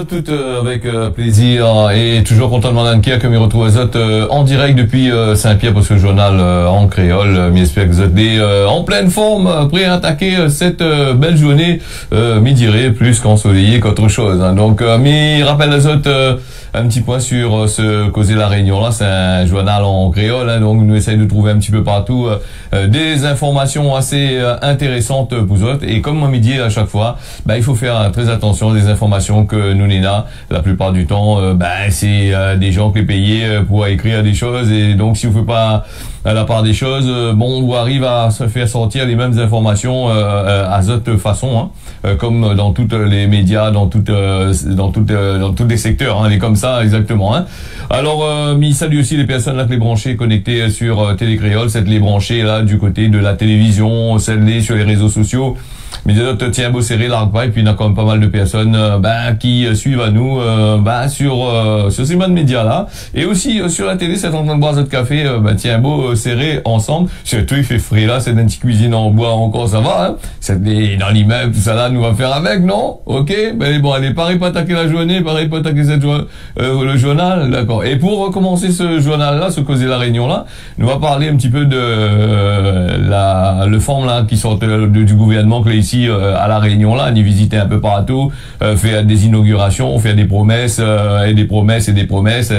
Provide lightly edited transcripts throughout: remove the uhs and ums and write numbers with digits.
tout avec plaisir et toujours content de m'en inquiéter que me retrouve en direct depuis Saint-Pierre pour ce journal en créole. J'espère que vous êtes en pleine forme, prêt à attaquer cette belle journée, midi plus qu'ensoleillé qu'autre chose. Hein. Donc, rappelle les autres un petit point sur ce Causer la Réunion là, c'est un journal en créole, hein, donc nous essayons de trouver un petit peu partout des informations assez intéressantes pour vous autres. Et comme on me dit à chaque fois, il faut faire très attention des informations que nous n'avons la plupart du temps. C'est des gens qui sont payés pour écrire des choses, et donc si on ne fait pas à la part des choses, on arrive à se faire sortir les mêmes informations à cette façon, hein, comme dans tous les médias, dans tous les secteurs, hein, elle est comme ça exactement. Hein. Alors, salue aussi les personnes là, les branchées connectées sur Télé Créole, cette les branchées là du côté de la télévision, celles sur les réseaux sociaux. Mais d'autres tiens beau serré l'arc pas, et puis il y a quand même pas mal de personnes qui suivent à nous sur ces mêmes médias là, et aussi sur la télé, c'est en train de boire notre café, tiens beau serré ensemble. Surtout il fait frais là, c'est une petite cuisine en bois encore, ça va, hein. C'est dans l'immeuble, tout ça là, nous va faire avec, non? Ok, bon, allez, pareil pas attaquer la journée, pareil pas attaquer le journal, d'accord. Et pour recommencer ce journal là, ce Causer la Réunion là, nous va parler un petit peu de le forme là qui sort du gouvernement que ici à la Réunion là, on y visiter un peu partout, faire des inaugurations, faire des promesses et des promesses et des promesses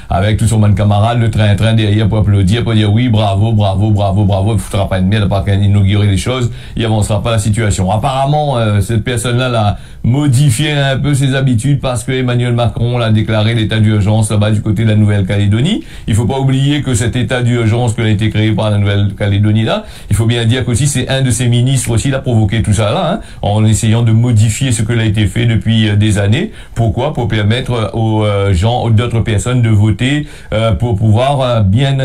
avec tous son camarades, le train derrière pour applaudir, pour dire oui, bravo, il foutra pas une merde à part qu'à inaugurer les choses, il avancera pas la situation. Apparemment, cette personne-là l'a modifié un peu ses habitudes parce que Emmanuel Macron l'a déclaré l'état d'urgence là-bas du côté de la Nouvelle-Calédonie. Il faut pas oublier que cet état d'urgence qui a été créé par la Nouvelle-Calédonie là, il faut bien dire qu'aussi c'est un de ses ministres aussi l'a provoqué tout ça là, hein, en essayant de modifier ce que l'a été fait depuis des années. Pourquoi? Pour permettre aux gens, d'autres personnes de voter pour pouvoir bien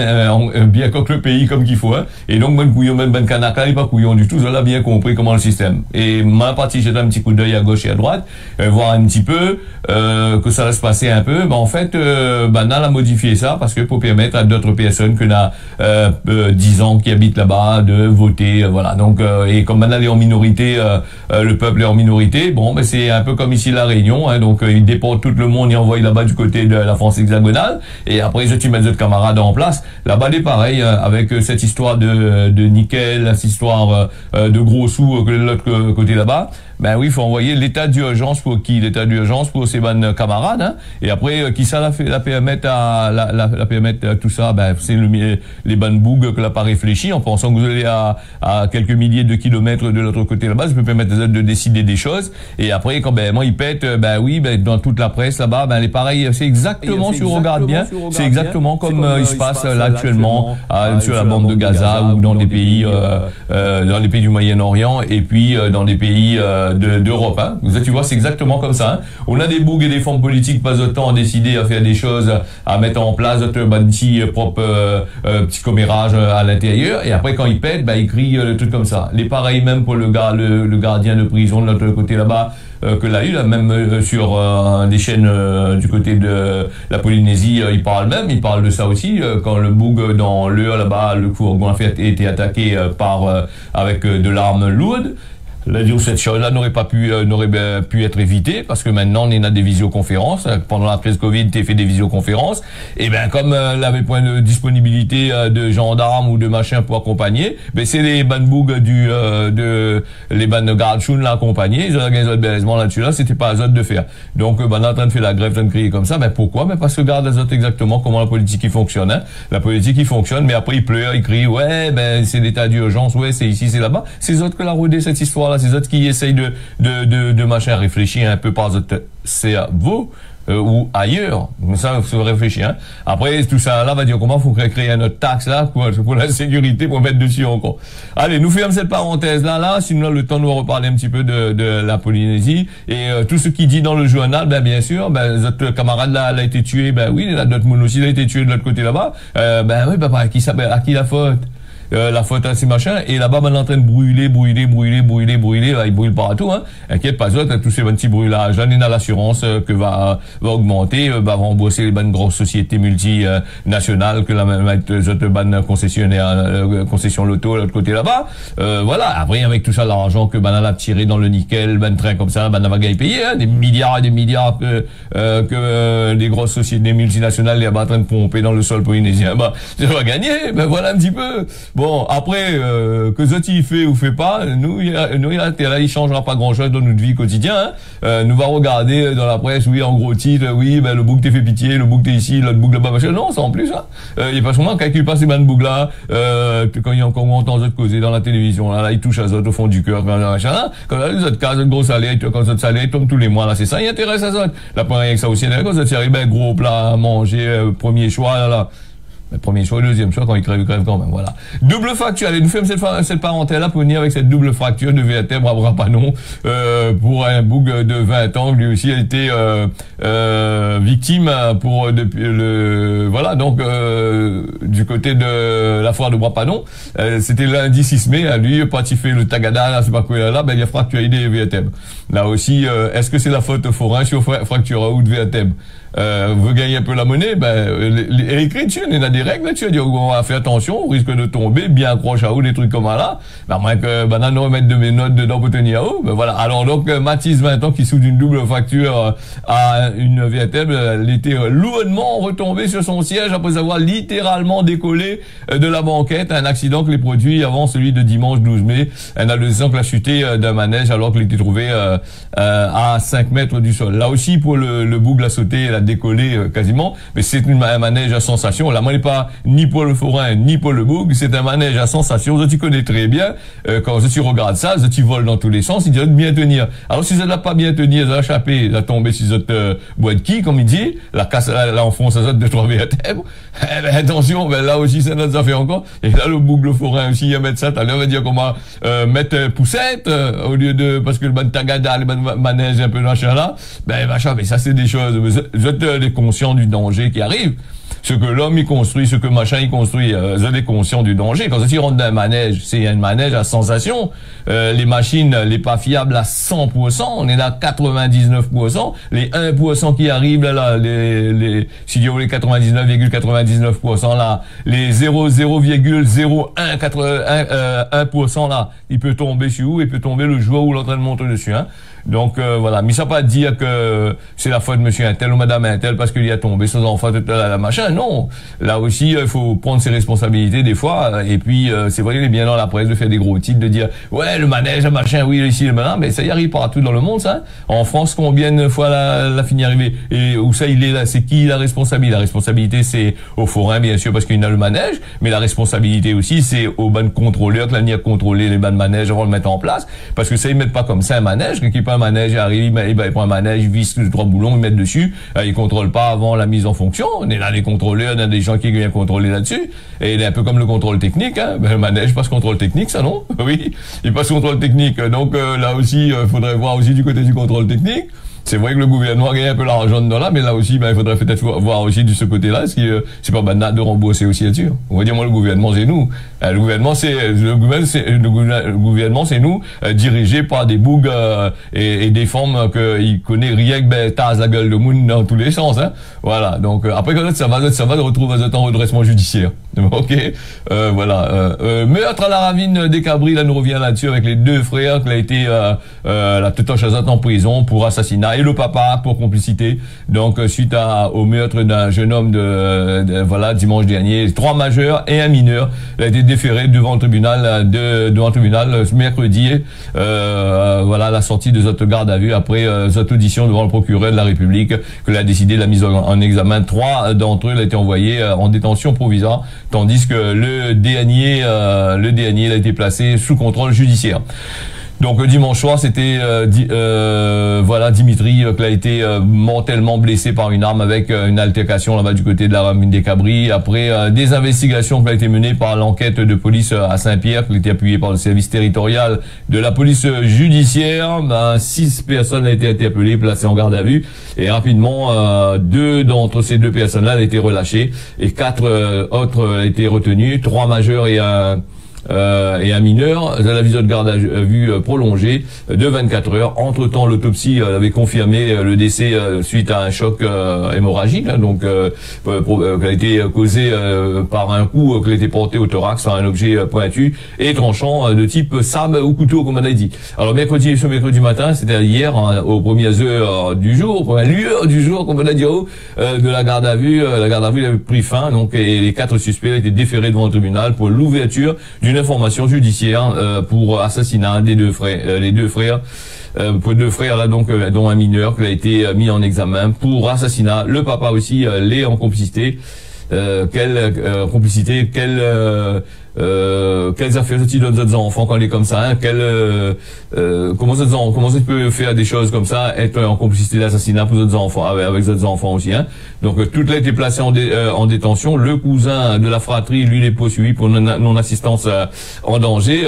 coque le pays comme qu'il faut. Hein. Et donc, ben couillon, ben canaka, il est pas couillon du tout. On a bien compris comment le système. Et ma partie, j'ai un petit coup d'œil à gauche et à droite, voir un petit peu que ça va se passer un peu. En fait, Nal a modifié ça parce que pour permettre à d'autres personnes que n'a 10 ans qui habitent là-bas de voter. Voilà. Donc, et comme Nal est en minorité, le peuple est en minorité. C'est un peu comme ici la Réunion, hein, donc il déporte tout le monde et envoie là-bas du côté de la France hexagonale. Et après, tu mets d'autres camarades en place. Là-bas, c'est pareil, avec cette histoire de nickel, cette histoire de gros sous de l'autre côté là-bas. Oui, il faut envoyer l'état d'urgence pour qui? L'état d'urgence pour ses bonnes camarades, hein. Et après, qui ça la permettre la permettre tout ça? C'est les bonnes bougues que l'a pas réfléchi en pensant que vous allez à quelques milliers de kilomètres de l'autre côté là-bas, ça peut permettre de décider des choses. Et après, quand ils pètent, dans toute la presse là-bas, les pareils, c'est exactement, si on regarde bien, c'est exactement comme il se passe là actuellement sur la bande de Gaza ou dans des pays, dans les pays du Moyen-Orient et puis dans des pays d'Europe. Hein. Tu vois, c'est exactement comme ça. Hein. On a des bougs et des formes politiques pas autant à décider à faire des choses, à mettre en place un petit propre petit commérage à l'intérieur. Et après, quand ils pètent, ils crient le truc comme ça. Les pareils même pour le gardien de prison de l'autre côté là-bas, que l'a eu, là, même sur des chaînes du côté de la Polynésie, il parle de ça aussi, quand le boug dans l'heure là-bas, le fourgon a été attaqué avec de l'arme lourde. Cette chose-là n'aurait pu être évitée parce que maintenant on a des visioconférences. Pendant la crise Covid, t'es fait des visioconférences. Et comme l'avait point de disponibilité de gendarmes ou de machin pour accompagner, c'est les bandes bougs les bandes de garde choun l'accompagner. Ils ont gagné autres bellaisements là-dessus là, c'était pas à eux de faire. Donc on est en train de faire la grève, en train de crier comme ça. Pourquoi? Parce que garde les autres exactement comment la politique qui fonctionne. Hein. La politique qui fonctionne, mais après ils pleurent, ils crient ouais c'est l'état d'urgence, ouais c'est ici, c'est là-bas. C'est eux autres que la rodé cette histoire. C'est autres qui essayent de machin réfléchir un peu par votre cerveau ou ailleurs. Mais ça, il faut réfléchir. Hein. Après, tout ça là va dire comment faut créer une autre taxe là pour la sécurité, pour mettre dessus encore. Allez, nous fermons cette parenthèse là, sinon le temps nous va reparler un petit peu de la Polynésie et tout ce qui dit dans le journal, bien sûr, notre camarade là a été tué, oui, notre monde aussi a été tué de l'autre côté là-bas. Oui, à qui la faute? la faute à ces machins, et là-bas, ben, on est en train de brûler, là, il brûle partout, hein. Inquiète pas, tous ces petits brûlages, là, on a l'assurance que va augmenter, va rembourser les bonnes grosses sociétés multinationales, que la même autres bonnes concessionnaires, concession loto, l'autre côté là-bas. Voilà. Après, avec tout ça, l'argent que ben, on a tiré dans le nickel, ben, train comme ça, ben, on va gagner payer, hein, des milliards et des milliards que les grosses sociétés, des multinationales, les en train de pomper dans le sol polynésien. Bah, ça va gagner, ben voilà un petit peu. Bon, après, que Zoti fait ou fait pas, nous, il changera pas grand chose dans notre vie quotidienne, hein. Nous va regarder dans la presse, oui, en gros titre, oui, ben, le bouc t'es fait pitié, le bouc t'es ici, l'autre bouc là-bas, machin. Non, ça en plus, hein. Il est pas sûrement, quand il passe ces bonnes boucs-là, quand on entend Zot causer dans la télévision, là, il touche à Zot au fond du cœur, machin, là. Quand là, les autres cas, Zot gros salaire, quand Zot salaire, tombe tous les mois, là, c'est ça, il intéresse à Zot. La première que ça aussi, quand Zot arrive, ben, gros plat à manger, premier choix, là. Le premier choix et le deuxième choix quand il crève quand même, voilà. Double fracture, allez, nous faisons cette parenthèse-là pour venir avec cette double fracture de vertèbre à Bras-Panon, pour un bouc de 20 ans, lui aussi a été, victime pour, depuis voilà, donc, du côté de la foire de Bras-Panon, c'était lundi 6 mai, à lui, quand il fait le tagada, là, c'est pas quoi là, ben, il a fracturé des vertèbres. Là aussi, est-ce que c'est la faute forain sur fracture ou de vertèbre? Veut gagner un peu la monnaie, ben, écrit dessus, il y a des règles là-dessus, on va faire attention, on risque de tomber, bien accroche à haut, des trucs comme ça, ben, moins que, ben, on va mettre de mes notes dedans pour tenir à haut, ben, voilà. Alors, donc, Mathis, 20 ans, qui souffre d'une double fracture à une vertèbre, il était lourdement retombé sur son siège après avoir littéralement décollé de la banquette, un accident que les produits avant celui de dimanche 12 mai, un adolescent qui a chuté d'un manège alors qu'il était trouvé, à 5 mètres du sol. Là aussi, pour le bouc, la sauté, la décollé quasiment, mais c'est un manège à sensation. Là, moi, n'est pas ni pour le forain, ni pour le bouc, c'est un manège à sensation. Tu connais très bien, quand tu regardes ça, tu voles dans tous les sens, il doit bien tenir. Alors, si ça n'a pas bien tenir, ça a échappé, ça a tombé sur cette boîte qui, comme il dit, la casse, là, enfonce ça de 3 vertèbres. Eh ben, attention, ben, là aussi, ça nous a fait encore. Et là, le bouc, le forain aussi, il va mettre ça, t'as l'air, on va dire comment, mettre poussette, au lieu de, parce que le ban tagada, le ban manège un peu machin là, ben, machin, mais ça, c'est des choses, vous êtes conscient du danger qui arrive. Ce que l'homme il construit, ce que machin il construit, vous êtes conscient du danger. Quand tu rentres dans un manège, c'est un manège à sensation. Les machines, les pas fiables à 100%, on est là à 99%. Les 1% qui arrivent là, si vous voulez 99,99% là, les 0,01% là, il peut tomber sur où, il peut tomber le jour où l'entraîne monte dessus, hein. Donc voilà, mais ça pas dire que c'est la faute de monsieur un tel ou madame un tel parce qu'il y a tombé sans enfant la machin. Non, là aussi il faut prendre ses responsabilités des fois. Et puis c'est vrai, il est bien dans la presse de faire des gros titres, de dire ouais le manège, le machin, oui ici le machin, mais ça y arrive partout dans le monde ça. En France, combien de fois la fini arrivé et où ça il est là, c'est qui la responsabilité? La responsabilité c'est au forain bien sûr parce qu'il y a le manège, mais la responsabilité aussi c'est aux bonnes contrôleurs qui l'ont contrôler les bonnes manèges avant de le mettre en place parce que ça ils mettent pas comme ça un manège qui un manège, il arrive, il prend un manège, il visse les 3 boulons, il met dessus, il contrôle pas avant la mise en fonction. On est là des contrôleurs, on a des gens qui viennent contrôler là-dessus. Et il est un peu comme le contrôle technique, hein. Ben, le manège passe contrôle technique, ça non? Oui, il passe contrôle technique. Donc là aussi, faudrait voir aussi du côté du contrôle technique. C'est vrai que le gouvernement gagne un peu l'argent dedans là, mais là aussi, ben, il faudrait peut-être voir aussi de ce côté-là, ce qui, c'est pas banal de rembourser aussi là-dessus. On va dire, moi, le gouvernement, c'est nous. Le gouvernement, c'est nous, dirigés par des bougs, et des formes qu'il connaît rien que, ben, tasse la gueule de monde dans tous les sens, hein. Voilà. Donc, après, quand ça va de retrouver un redressement judiciaire. Ok. Voilà. Meurtre à la ravine des Cabris, là, nous revient là-dessus avec les 2 frères qui a été, la tête chazette en prison pour assassinat et le papa pour complicité. Donc suite au meurtre d'un jeune homme voilà dimanche dernier, 3 majeurs et un mineur, il a été déféré devant le tribunal ce mercredi. Voilà la sortie de cette garde à vue après cette audition devant le procureur de la République que l'a décidé de la mise en examen. 3 d'entre eux ont été envoyés en détention provisoire, tandis que le dernier il a été placé sous contrôle judiciaire. Donc dimanche soir, c'était voilà Dimitri qui a été mortellement blessé par une arme avec une altercation là-bas du côté de la ravine des Cabris. Après des investigations qui ont été menées par l'enquête de police à Saint-Pierre, qui a été appuyée par le service territorial de la police judiciaire, 6 personnes ont été interpellées, placées en garde à vue, et rapidement 2 d'entre ces 2 personnes-là ont été relâchées et 4 autres ont été retenues, 3 majeurs et un et un mineur, la visite de garde à vue prolongée de 24 heures. Entre-temps, l'autopsie avait confirmé le décès suite à un choc hémorragique, hein, donc qui a été causé par un coup qui a été porté au thorax par un objet pointu et tranchant de type sabre ou couteau, comme on a dit. Alors ce mercredi matin, c'était hier, hein, aux premières heures du jour, aux premières lueurs du jour, comme on a dit, de la garde à vue. La garde à vue avait pris fin, donc, et les 4 suspects ont été déférés devant le tribunal pour l'ouverture d'une information judiciaire pour assassinat des deux frères, les deux frères. Pour deux frères là, donc dont un mineur qui a été mis en examen pour assassinat. Le papa aussi l'est en complicité. Quelle complicité, quelles affaires ont-ils d'autres enfants quand il est comme ça, hein, comment ça peut faire des choses comme ça, être en complicité d'assassinat pour d'autres enfants, avec d'autres enfants aussi, hein. Donc tout a été placé en détention. Le cousin de la fratrie, lui, il est poursuivi pour non-assistance en danger,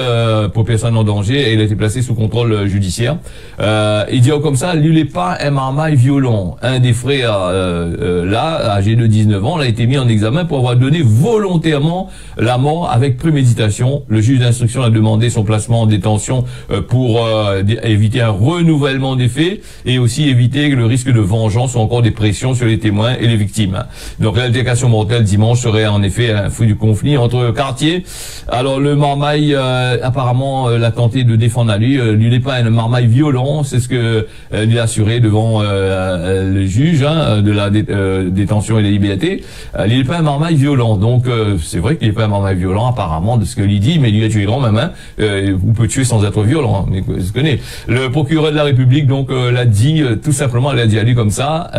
pour personne en danger, et il a été placé sous contrôle judiciaire. Il dit comme ça, lui, il n'est pas un marmaille violent. Un des frères là, âgé de 19 ans, a été mis en examen pour avoir donné volontairement la mort avec préméditation. Le juge d'instruction a demandé son placement en détention pour éviter un renouvellement des faits et aussi éviter le risque de vengeance ou encore des pressions sur les témoins et les victimes. Donc l'altercation mortelle dimanche serait en effet un fruit du conflit entre quartiers. Alors le marmaille apparemment l'a tenté de défendre à lui. Lui n'est pas un marmaille violent, c'est ce que lui a assuré devant le juge, hein, de la détention et des libertés. Il n'est pas un marmaille violent, donc c'est vrai qu'il n'est pas un marmaille violent apparemment de ce que lui dit, mais lui a tué grand même, hein, ou peut tuer sans être violent, hein, je connais. Le procureur de la République donc l'a dit tout simplement, elle a dit à lui comme ça,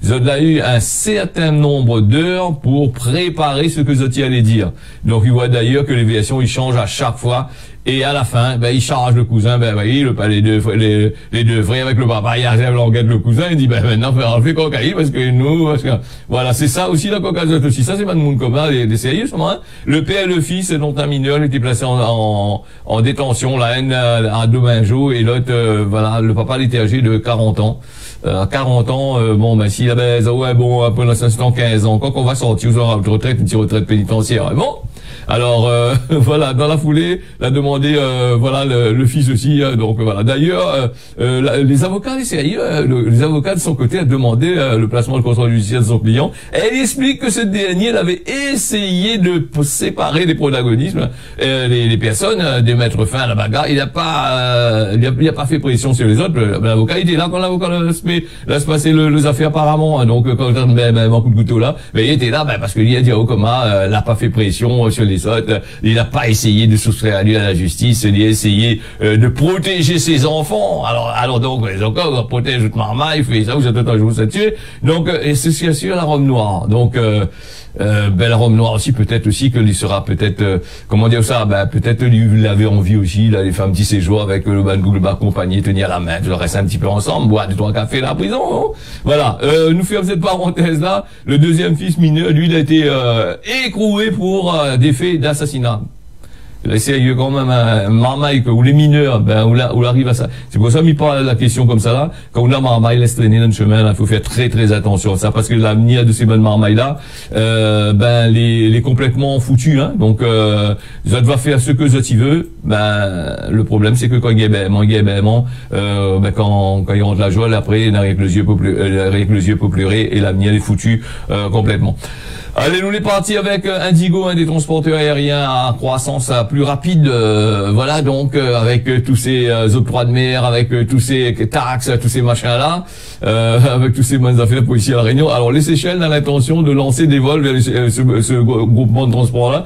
Zod a eu un certain nombre d'heures pour préparer ce que Zoti allait dire. Donc il voit d'ailleurs que les versions ils changent à chaque fois. Et à la fin, il charge le cousin, oui, les deux frères avec le papa, il arrive l'enquête le cousin, il dit, maintenant, on fait cocaïne parce que voilà, c'est ça aussi la cocaïne aussi. Ça, c'est pas de monde commun, des sérieux, hein. Le père et le fils, dont un mineur, il était placé en détention, la haine à Domingo, et l'autre, voilà, le papa, il était âgé de 40 ans. 40 ans, s'il avait, pour l'instant, 15 ans, quand on va sortir, vous aurez une petite retraite pénitentiaire, bon. Alors voilà, dans la foulée, l'a demandé voilà le fils aussi. Donc voilà. D'ailleurs, les avocats, les avocats de son côté a demandé le placement de contrôle judiciaire de son client. Elle explique que ce dernier avait essayé de séparer les protagonistes, les personnes, de mettre fin à la bagarre. Il n'a pas fait pression sur les autres. L'avocat était là quand l'avocat laisse passer les affaires apparemment. Donc quand un coup de couteau là, mais il était là parce que lui a dit au coma, n'a pas fait pression sur les autres, il n'a pas essayé de soustraire à lui à la justice, il a essayé de protéger ses enfants. Alors donc les enfants protègent le marmaille, il fait ça, vous êtes un jour ça tuer. Donc et c'est ce qu'il y a sur la robe noire. Donc la robe noire aussi, peut-être aussi que lui sera peut-être comment dire ça, peut-être lui avait envie aussi, il allait faire un petit séjour avec le compagnie, tenir la main, je reste un petit peu ensemble, boire 2-3 cafés à la prison, hein. Voilà, nous faisons cette parenthèse là. Le deuxième fils mineur, lui, il a été écroué pour des faits d'assassinat. Là, c'est quand même un marmaille, où les mineurs, où arrive à ça. C'est pour ça qu'il parle la question comme ça, là. Quand on a marmaille laisse traîner dans le chemin, là, il faut faire très, très attention à ça, parce que l'avenir de ces bonnes marmailles-là, les complètement foutus, hein. Donc, Zod va faire ce que Zod y veut. Le problème, c'est que quand il y a quand il rentre la joie, après, il arrive avec les yeux pour pleurer, et l'avenir est foutu, complètement. Allez, nous les partis avec Indigo, un des transporteurs aériens à croissance plus rapide, voilà, donc avec tous ces octrois de mer, avec tous ces taxes, tous ces machins-là, avec tous ces bonnes affaires pour ici à la Réunion. Alors les Seychelles a l'intention de lancer des vols vers ce groupement de transport-là,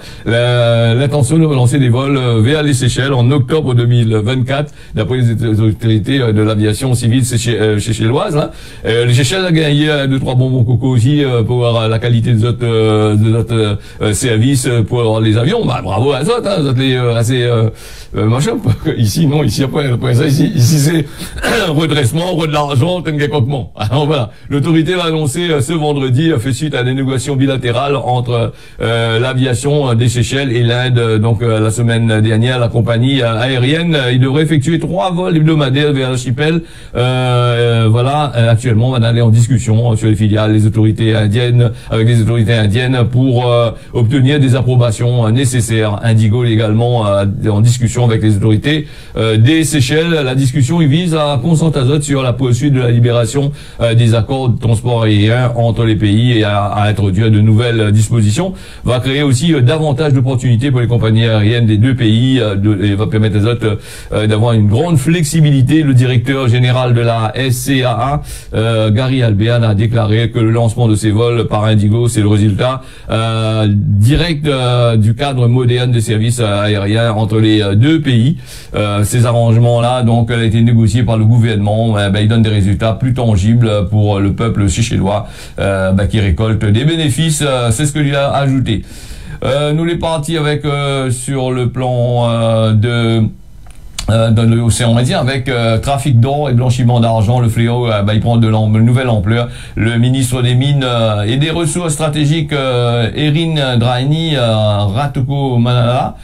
l'intention de lancer des vols vers les Seychelles en octobre 2024, d'après les autorités de l'aviation civile seychelloise. Hein. Les Seychelles a gagné 2-3 bonbons coco aussi pour la qualité de notre service pour avoir les avions. Bravo à eux, hein, vous êtes assez machin. Ici non, ici après ça, ici c'est redressement, de l'argent, coquement. Alors voilà, l'autorité l'a annoncé ce vendredi, fait suite à des négociations bilatérales entre l'aviation des Seychelles et l'Inde. Donc la semaine dernière, la compagnie aérienne, il devrait effectuer 3 vols hebdomadaires vers l'archipel. Voilà, actuellement on va aller en discussion sur les filiales, les autorités indiennes, avec les autorités indiennes indienne pour obtenir des approbations nécessaires. Indigo également en discussion avec les autorités des Seychelles. La discussion il vise à concentrer sur la poursuite de la libération des accords de transport aérien entre les pays et à introduire de nouvelles dispositions. Va créer aussi davantage d'opportunités pour les compagnies aériennes des deux pays et va permettre aux autres d'avoir une grande flexibilité. Le directeur général de la SCAA, Gary Albean, a déclaré que le lancement de ces vols par Indigo, c'est le résultat direct du cadre moderne de services aériens entre les deux pays. Ces arrangements-là, donc, ont été négociés par le gouvernement. Il donne des résultats plus tangibles pour le peuple seychellois qui récolte des bénéfices. C'est ce que lui a ajouté. Nous les partis avec sur le plan de l'océan Indien avec trafic d'or et blanchiment d'argent. Le fléau il prend de nouvelle ampleur. Le ministre des Mines et des Ressources stratégiques Erin Draini Ratokomanala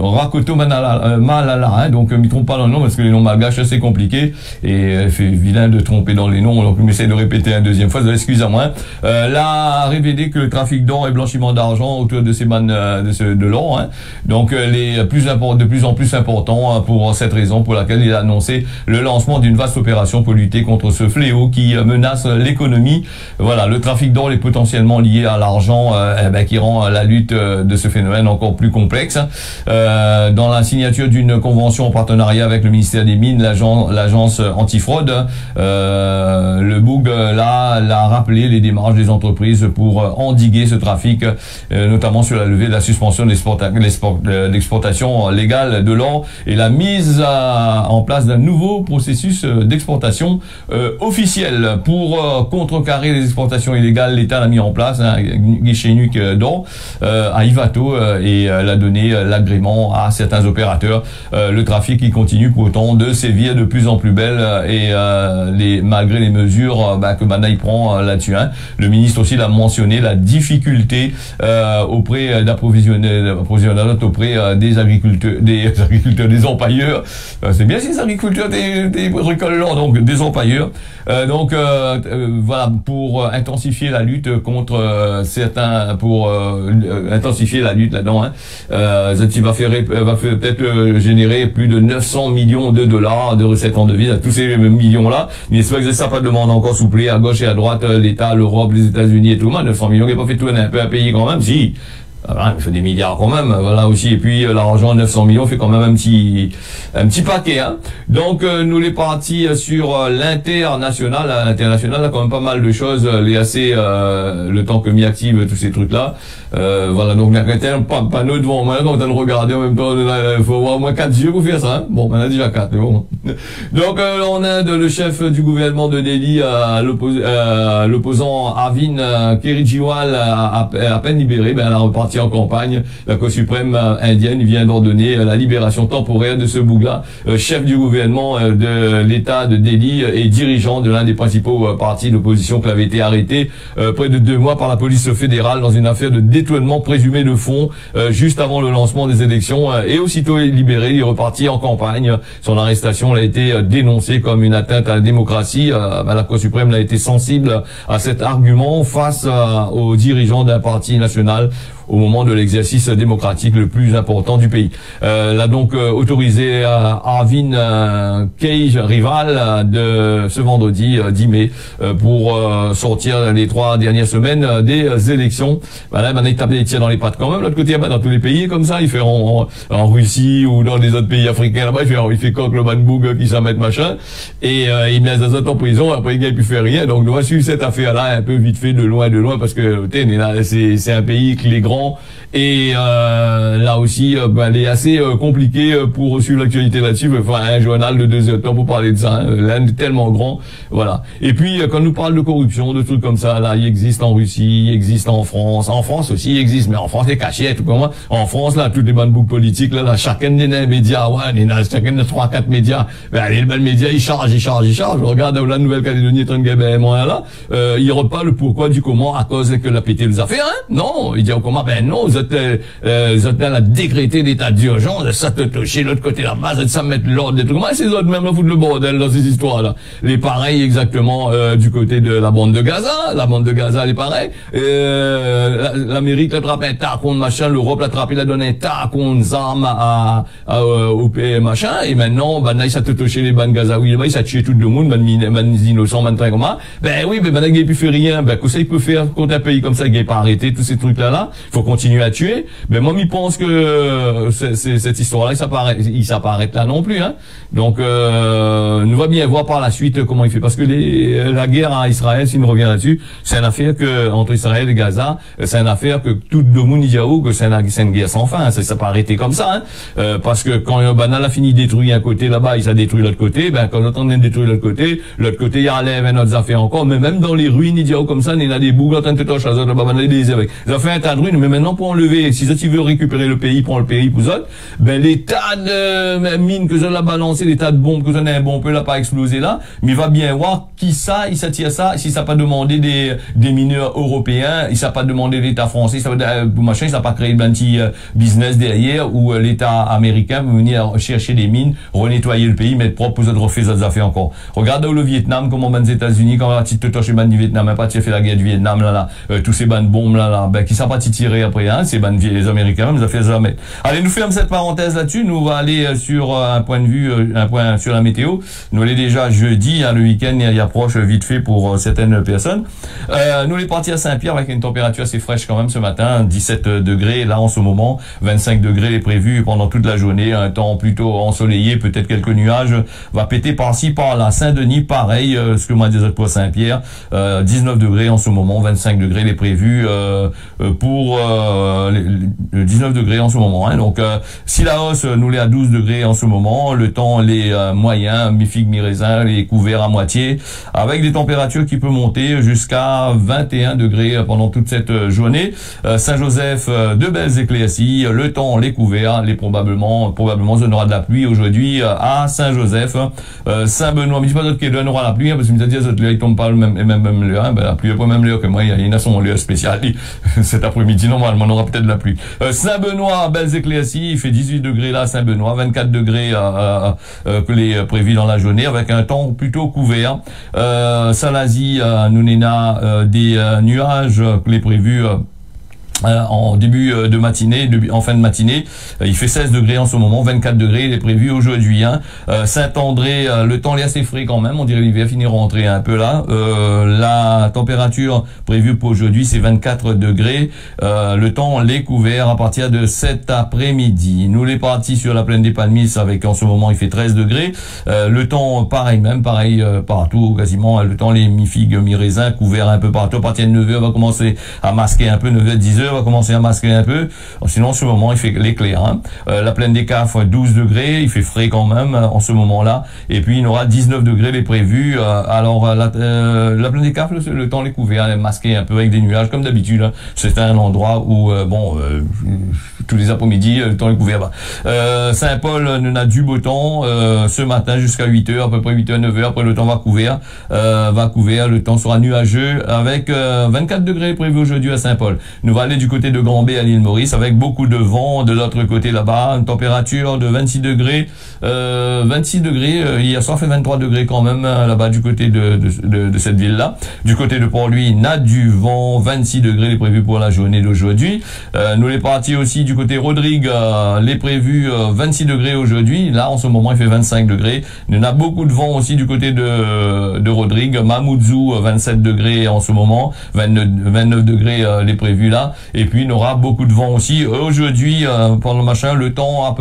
Rakoto Malala, donc ne trompe pas dans le nom parce que les noms malgaches c'est compliqué et c'est vilain de tromper dans les noms, donc on essaie de répéter une deuxième fois, excusez-moi. Là a révélé que le trafic d'or et blanchiment d'argent autour de ces bannes de l'or, donc de plus en plus important pour cette raison pour laquelle il a annoncé le lancement d'une vaste opération pour lutter contre ce fléau qui menace l'économie. Voilà, le trafic d'or est potentiellement lié à l'argent qui rend la lutte de ce phénomène encore plus complexe. Dans la signature d'une convention en partenariat avec le ministère des Mines, l'agence antifraude, le BOUG l'a rappelé les démarches des entreprises pour endiguer ce trafic, notamment sur la levée de la suspension de l'exportation légale de l'or et la mise en place d'un nouveau processus d'exportation officiel pour contrecarrer les exportations illégales. L'État l'a mis en place un guichet unique d'or à Ivato et l'a donné l'agrément à certains opérateurs. Le trafic qui continue pourtant de sévir de plus en plus belle et malgré les mesures que Manaï prend là-dessus. Le ministre aussi l'a mentionné, la difficulté auprès d'approvisionnement auprès des agriculteurs, des empailleurs. C'est bien si les agriculteurs des récoltes, donc des empailleurs. Voilà, pour intensifier la lutte contre certains, pour intensifier la lutte là-dedans. Va peut-être générer plus de 900 millions de dollars de recettes en devises à tous ces millions-là. Mais j'espère que ça pas demande encore souplé à gauche et à droite, l'État, l'Europe, les États-Unis et tout le monde. 900 millions qui n'a pas fait tout un peu à payer quand même, si. Il fait des milliards quand même, voilà aussi. Et puis l'argent 900 millions fait quand même un petit paquet. Donc nous les partis sur l'international. L'international a quand même pas mal de choses. Le temps que m'y active tous ces trucs là. Voilà, donc un panneau devant moi, donc on le regarder en même temps. Il faut avoir au moins 4 yeux pour faire ça. Bon, on a déjà 4. Bon. Donc en Inde, le chef du gouvernement de Delhi, l'opposant Arvind Kejriwal, à peine libéré, elle a reparti en campagne. La Cour suprême indienne vient d'ordonner la libération temporaire de ce bougla, chef du gouvernement de l'État de Delhi et dirigeant de l'un des principaux partis d'opposition qui avait été arrêté près de 2 mois par la police fédérale dans une affaire de détournement présumé de fonds juste avant le lancement des élections et aussitôt libéré, il est reparti en campagne. Son arrestation a été dénoncée comme une atteinte à la démocratie. La Cour suprême a été sensible à cet argument face aux dirigeants d'un parti national au moment de l'exercice démocratique le plus important du pays. L'a donc autorisé Arvind Kejriwal de ce vendredi 10 mai pour sortir les 3 dernières semaines des élections. Là, il tape des tirs dans les pattes quand même. L'autre côté, dans tous les pays comme ça, il fait en Russie ou dans les autres pays africains là-bas, il fait coq le banboug qui s'en met machin et il met les autres en prison. Après, il n'a plus fait rien. Donc, nous va suivre cette affaire-là un peu vite fait de loin parce que c'est un pays qui est grand. Et là aussi, elle est assez compliquée pour suivre l'actualité là-dessus. Enfin, un journal de 2 heures de temps pour parler de ça. L'Inde est tellement grand, voilà. Et puis, quand nous parle de corruption, de trucs comme ça, là, il existe en Russie, il existe en France. En France aussi, il existe, mais en France, c'est caché, tout comme moi. En France, là, toutes les bandes boucles politiques, là, chacun des médias, chacun des 3-4 médias Ben, les médias, ils chargent. Je regarde la Nouvelle-Calédonie, là, il repas le pourquoi du comment à cause que la pété nous a fait, hein? Non, il dit comment, ben non, vous êtes dans la décrété d'état d'urgence, ça te toucher l'autre côté là-bas, ça mettre l'ordre des trucs. Moi, ces autres même là foutent le bordel dans ces histoires-là. Les pareils exactement, du côté de la bande de Gaza. La bande de Gaza, les pareils. L'Amérique l'attrape un tas contre machin, l'Europe l'attrape, il a donné un tas contre armes au pays machin, et maintenant, ben là, ça te touché les bandes Gazaouis, là, ça a tué tout le monde, ben innocents, ben très comment. Ben oui, ben là, il ne fait rien. Ben, que ça, il peut faire contre un pays comme ça, il n'a pas arrêté tous ces trucs-là, il faut continuer à tuer. Ben, moi, je pense que cette histoire-là, il s'apparaît là non plus, hein. Donc, nous va bien voir par la suite comment il fait. Parce que la guerre à Israël, s'il nous revient là-dessus, c'est une affaire entre Israël et Gaza, c'est une affaire que tout le monde dit que c'est une guerre sans fin, hein. Ça peut arrêter comme ça, hein. Parce que quand Banal a fini de détruire un côté là-bas, il s'est détruit l'autre côté, ben, quand l'autre en train de détruire l'autre côté, il enlève un autre affaire encore, mais même dans les ruines, il dit comme ça, il y a des bougs en train de toucher, ils ont fait un tas de ruines, mais maintenant pour enlever, si tu veux récupérer le pays, prends le pays pour eux, ben, les tas de mines que ça l'a balancé, les tas de bombes que ça n'a un bon peu là, pas explosé là, mais il va bien voir qui ça, il s'attire ça, si ça n'a pas demandé des mineurs européens, il s'est pas demandé l'État français, ça machin, il s'est pas créé un petit business derrière où l'État américain va venir chercher des mines, renettoyer le pays, mettre propre aux autres refaits d'autres affaires encore. Regarde où le Vietnam, comment les États-Unis, quand on a te touché ban du Vietnam, pas fait la guerre du Vietnam là, tous ces bandes bombes là, ben qui s'est pas tiré après, hein, ces bandes les Américains, nous a fait jamais. Allez, nous fermons cette parenthèse là-dessus, nous va aller sur un point de vue, un point sur la météo. Nous allons déjà jeudi, hein, le week-end il approche vite fait pour certaines personnes. Nous les partis à Saint-Pierre avec une température assez fraîche quand même ce matin, 17 degrés là en ce moment, 25 degrés les prévus pendant toute la journée, un temps plutôt ensoleillé, peut-être quelques nuages, va péter par-ci par-là. Saint-Denis pareil, ce que moi disais pour Saint-Pierre, 19 degrés en ce moment, 25 degrés les prévus pour 19 degrés en ce moment, hein. Donc si la hausse nous l'est à 12 degrés en ce moment, le temps les moyens, mi-figue, mi-raisin, les couverts à moitié, avec des températures qui peuvent monter jusqu'à 21 degrés pendant toute cette journée. Saint-Joseph, de belles éclaircies, le temps les couverts, les probablement on aura de la pluie aujourd'hui à Saint-Joseph. Saint-Benoît, mais je dis pas d'autres qui donnera la pluie, hein, parce que me dit il tombe pas le même lieu, hein, ben la pluie est pas le même lieu que moi, il y en a son lieu spécial. Cet après-midi, normalement, on aura peut-être de la pluie. Saint-Benoît, belles éclaircies, il fait 18 degrés là à Saint-Benoît, 24 degrés que les prévus dans la journée, avec un temps plutôt couvert. Salazie, nous n'ena des nuages que les prévus en début de matinée, en fin de matinée, il fait 16 degrés en ce moment, 24 degrés, il est prévu aujourd'hui, hein. Saint-André, le temps est assez frais quand même, on dirait qu'il va finir rentrer un peu là. La température prévue pour aujourd'hui, c'est 24 degrés. Le temps l'est couvert à partir de cet après-midi. Nous les partis sur la plaine des Palmiers, avec en ce moment il fait 13 degrés. Le temps pareil partout quasiment, le temps les mi-figues, mi-raisins, couvert un peu partout. À partir de 9h, on va commencer à masquer un peu, 9h, 10h, va commencer à masquer un peu. Sinon, en ce moment, il fait l'éclair, hein. La plaine des Cafres, 12 degrés, il fait frais quand même en ce moment-là. Et puis, il y aura 19 degrés les prévus. Alors, la plaine des Cafres, le temps est couvert, masqué un peu avec des nuages, comme d'habitude, hein. C'est un endroit où, tous les après-midi, le temps est couvert. Saint-Paul, nous a du beau temps ce matin jusqu'à 8h, à peu près 8h, 9h. Après, le temps va couvert. Le temps sera nuageux avec 24 degrés prévus aujourd'hui à Saint-Paul. Nous va aller du côté de Grand-B à l'île Maurice avec beaucoup de vent de l'autre côté là-bas, une température de 26 degrés. 26 degrés, hier soir fait 23 degrés quand même là-bas du côté de cette ville-là. Du côté de Port-Louis, n'a du vent, 26 degrés les prévus pour la journée d'aujourd'hui. Nous les partis aussi du côté Rodrigue, les prévus 26 degrés aujourd'hui. Là, en ce moment, il fait 25 degrés. Il y a beaucoup de vent aussi du côté de Rodrigue. Mamoudzou, 27 degrés en ce moment, 29 degrés les prévus là. Et puis, il y aura beaucoup de vent aussi. Aujourd'hui, pendant le machin, le temps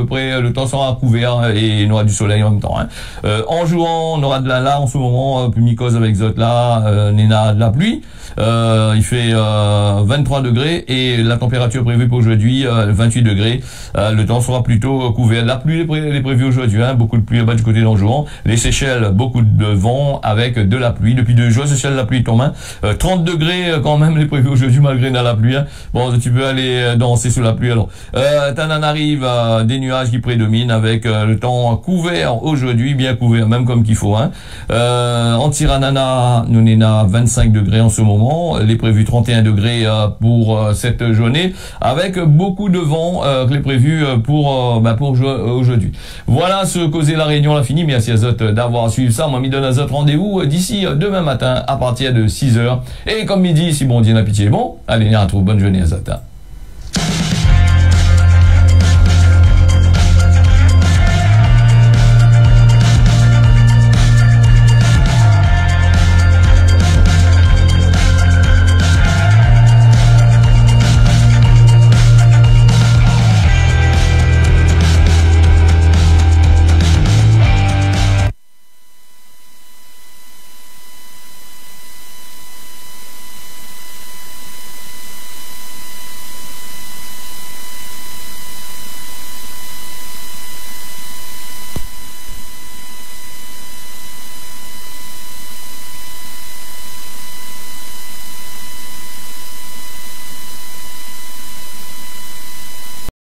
sera couvert et il y aura du soleil en même temps, hein. En jouant, on aura de là en ce moment, plus mycose avec Zotla, Néna de la pluie. Il fait 23 degrés et la température prévue pour aujourd'hui, 28 28 degrés. Le temps sera plutôt couvert. La pluie est prévue aujourd'hui, hein, beaucoup de pluie là-bas du côté d'Anjouan. Les Seychelles, beaucoup de vent avec de la pluie. Depuis 2 jours, Seychelles, la pluie tombe. 30 degrés quand même les prévus aujourd'hui malgré la pluie. Hein. Bon, tu peux aller danser sous la pluie alors. Tananarive, des nuages qui prédominent avec le temps couvert aujourd'hui, bien couvert, même comme qu'il faut. Hein. Antiranana, nous sommes à 25 degrés en ce moment. Les prévus 31 degrés pour cette journée, avec beaucoup de vent les prévus pour aujourd'hui. Voilà ce causer la réunion l'a fini. Merci à Zot d'avoir suivi ça. Moi, m'y donne à Zot rendez-vous d'ici demain matin à partir de 6h. Et comme midi, si bon Dieu n'a pitié. Bon, allez, on retrouve bonne journée à Zot.